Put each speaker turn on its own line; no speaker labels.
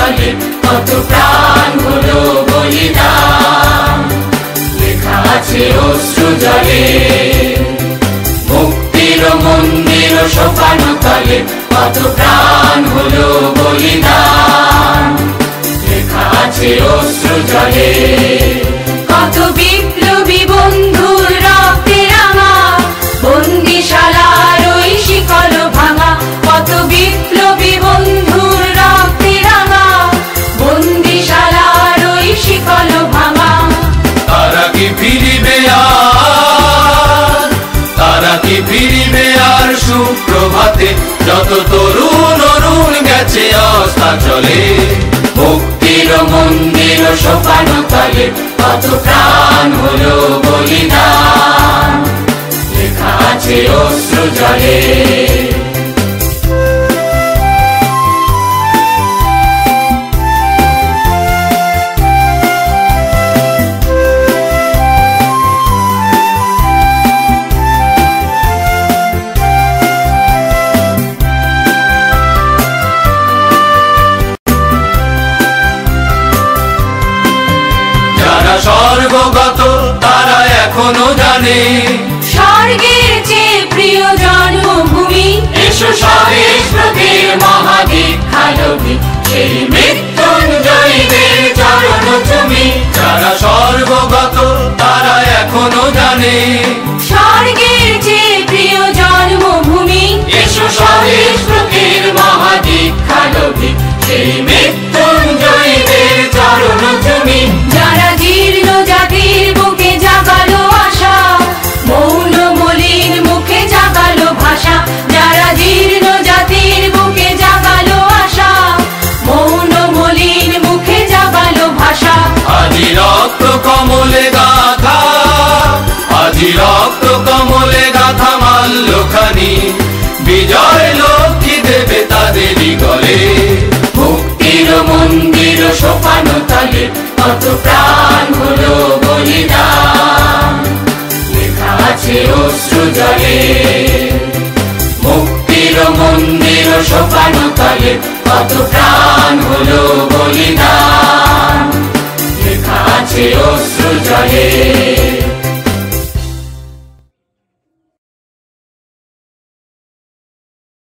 তলে কত প্রাণ হলো বলিদান, লেখা আছে অশ্রু জলে। মুক্তির মন্দির সোপানো তলে কত প্রাণ হলো বলিদান, লেখা আছে অশ্রু জলে। কত বিপ্লবী বন্ধুর রক্তে রাঙা বন্দিশালার ওই শিকল ভাঙা, কত বিপ্লবী বন্ধুর রক্তে রাঙা বন্দিশালার ওই শিকল ভাঙা।
তারা কি ফিরিবে আর, তারা কি ফিরিবে আর সুপ্রভাতে, যত তরুণ অরুণ গেছে অস্তাচলে। মুক্তির মন্দির সোপানো তলে কত প্রাণ হলো বলিদান, লেখা আছে অশ্রু জলে। স্বর্গগত তারা এখনো জানে
স্বর্গের চেয়ে প্রিয় জন্মভূমি, এসো স্বদেশ ব্রতের মহাদীক্ষালোভী, সেই মৃত্যুঞ্জয়ীদের চরণ চুমি।
যারা স্বর্গগত তারা এখনো জানে
স্বর্গের চেয়ে প্রিয় জন্মভূমি, এসো স্বদেশ ব্রতের মহাদীক্ষালোভী, সেই মৃত্যুঞ্জয়ীদের চরণ চুমি। যারা জীর্ণ জাতির বুকে জাগালো আশা, মৌন মলিন মুখে জাগালো ভাষা, যারা জীর্ণ জাতির বুকে জাগালো আশা, মৌন মলিন মুখে জাগালো ভাষা।
আজি রক্ত কমলে গাথা, আজি রক্ত কমলে গাথা মাল্যখানি, বিজয় লক্ষ্মী দেবে তাদেরই গলে। মুক্তির মন্দির সোপানো তলে কত প্রাণ হলো বলিদান, লেখা আছে অশ্রু জলে। মুক্তির মন্দির সোপানো তলে কত প্রাণ হলো বলিদান, লেখা আছে অশ্রু জলে।